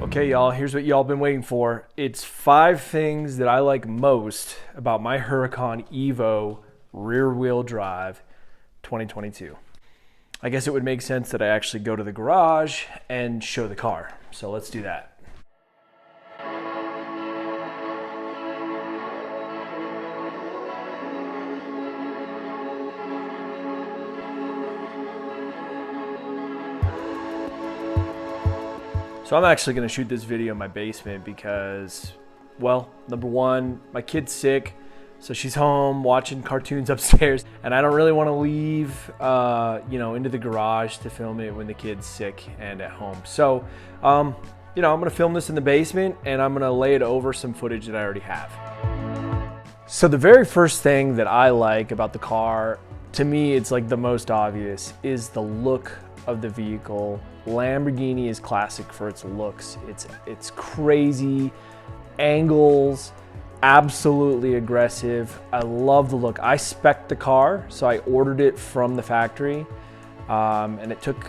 Okay, y'all, here's what y'all been waiting for. It's 5 things that I like most about my Huracan Evo rear-wheel drive 2022. I guess it would make sense that I actually go to the garage and show the car. So let's do that. So I'm actually gonna shoot this video in my basement because, well, number one, my kid's sick, so she's home watching cartoons upstairs, and I don't really want to leave, into the garage to film it when the kid's sick and at home. So, I'm gonna film this in the basement, and I'm gonna lay it over some footage that I already have. So the very first thing that I like about the car, to me, it's like the most obvious, is the look of the vehicle. Lamborghini is classic for its looks. It's crazy, angles, absolutely aggressive. I love the look. I spec'd the car, so I ordered it from the factory, and it took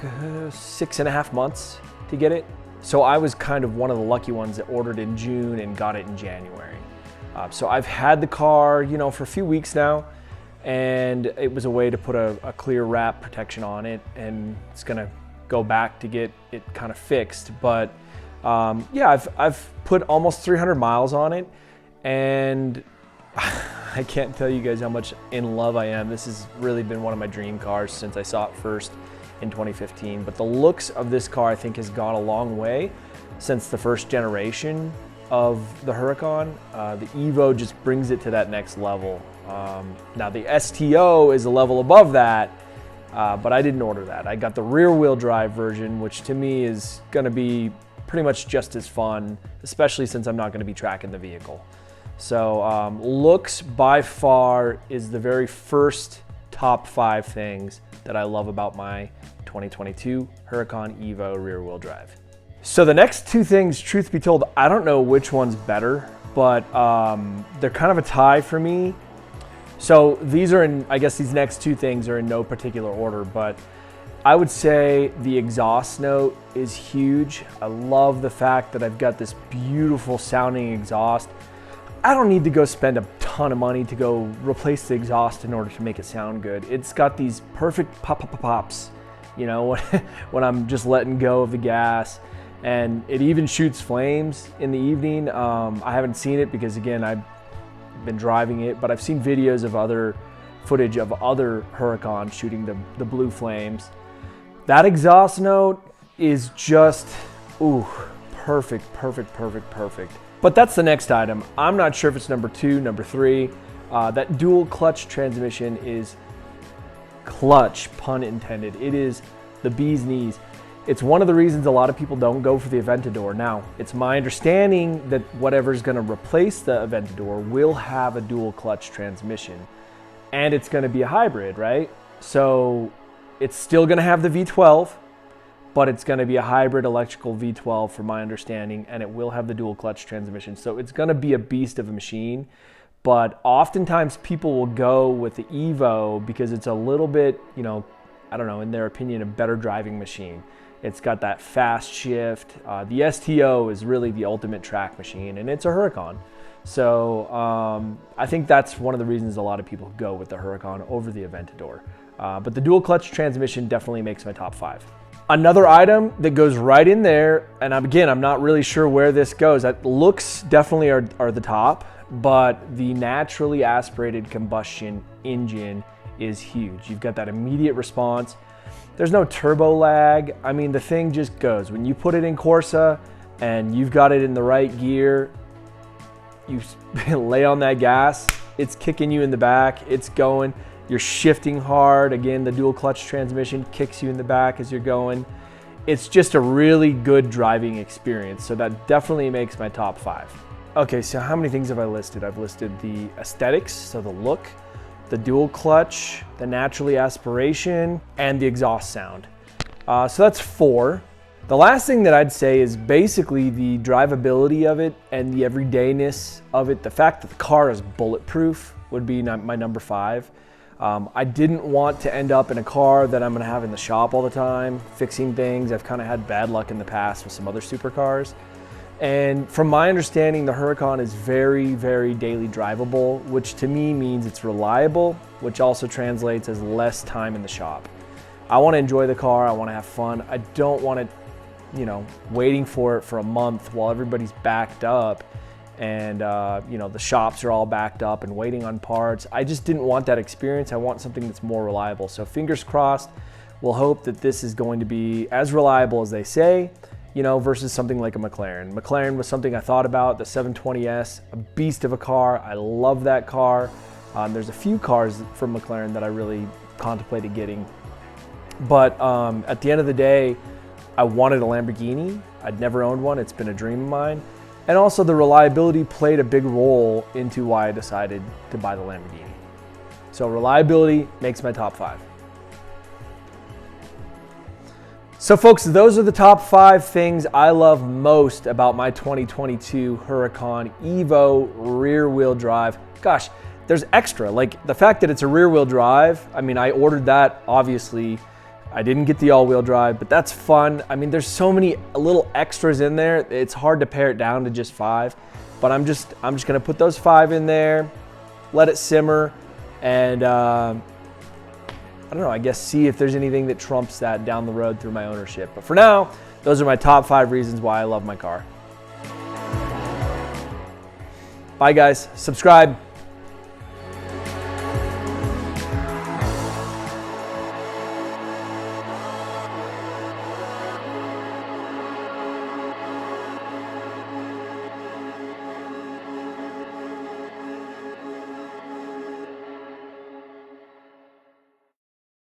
6.5 months to get it. So I was kind of one of the lucky ones that ordered in June and got it in January. So I've had the car, for a few weeks now, and it was a way to put a clear wrap protection on it, and it's gonna go back to get it kind of fixed. But I've put almost 300 miles on it, and I can't tell you guys how much in love I am. This has really been one of my dream cars since I saw it first in 2015. But the looks of this car, I think, has gone a long way since the first generation of the Huracan. The Evo just brings it to that next level. Now the STO is a level above that, but I didn't order that. I got the rear-wheel drive version, which to me is gonna be pretty much just as fun, especially since I'm not gonna be tracking the vehicle. So looks by far is the very first top 5 things that I love about my 2022 Huracan Evo rear-wheel drive. So the next 2 things, truth be told, I don't know which one's better, but they're kind of a tie for me. So these next 2 things are in no particular order, but I would say the exhaust note is huge. I love the fact that I've got this beautiful sounding exhaust. I don't need to go spend a ton of money to go replace the exhaust in order to make it sound good. It's got these perfect pops, when I'm just letting go of the gas. And it even shoots flames in the evening. I haven't seen it because, again, I've been driving it, but I've seen videos of other footage of other Huracans shooting the blue flames. That exhaust note is just, perfect. But that's the next item. I'm not sure if it's number 2, number 3. That dual clutch transmission is clutch, pun intended. It is the bee's knees. It's one of the reasons a lot of people don't go for the Aventador. Now, it's my understanding that whatever's gonna replace the Aventador will have a dual clutch transmission, and it's gonna be a hybrid, right? So it's still gonna have the V12, but it's gonna be a hybrid electrical V12 from my understanding, and it will have the dual clutch transmission. So it's gonna be a beast of a machine, but oftentimes people will go with the Evo because it's a little bit, in their opinion, a better driving machine. It's got that fast shift. The STO is really the ultimate track machine, and it's a Huracan. So I think that's one of the reasons a lot of people go with the Huracan over the Aventador. But the dual clutch transmission definitely makes my top 5. Another item that goes right in there, and again, I'm not really sure where this goes. Looks definitely are the top, but the naturally aspirated combustion engine is huge. You've got that immediate response. There's no turbo lag. I mean, the thing just goes. When you put it in Corsa and you've got it in the right gear, you lay on that gas, it's kicking you in the back, it's going, you're shifting hard. Again, the dual clutch transmission kicks you in the back as you're going. It's just a really good driving experience. So that definitely makes my top 5. Okay, so how many things have I listed? I've listed the aesthetics, so the look, the dual clutch, the naturally aspiration, and the exhaust sound. So that's 4. The last thing that I'd say is basically the drivability of it and the everydayness of it. The fact that the car is bulletproof would be my number 5. I didn't want to end up in a car that I'm gonna have in the shop all the time, fixing things. I've kind of had bad luck in the past with some other supercars. And from my understanding, the Huracan is very, very daily drivable, which to me means it's reliable, which also translates as less time in the shop. I wanna enjoy the car, I wanna have fun. I don't want it, waiting for it for a month while everybody's backed up and the shops are all backed up and waiting on parts. I just didn't want that experience. I want something that's more reliable. So fingers crossed, we'll hope that this is going to be as reliable as they say, versus something like a McLaren. McLaren was something I thought about, the 720S, a beast of a car. I love that car. There's a few cars from McLaren that I really contemplated getting. But at the end of the day, I wanted a Lamborghini. I'd never owned one. It's been a dream of mine. And also the reliability played a big role into why I decided to buy the Lamborghini. So reliability makes my top 5. So folks, those are the top 5 things I love most about my 2022 Huracan Evo rear wheel drive. Gosh, there's extra, like the fact that it's a rear wheel drive. I mean, I ordered that, obviously. I didn't get the all-wheel drive, but that's fun. I mean, there's so many little extras in there. It's hard to pare it down to just 5, but I'm just gonna put those 5 in there, let it simmer, and I don't know, I guess see if there's anything that trumps that down the road through my ownership. But for now, those are my top 5 reasons why I love my car. Bye guys, subscribe.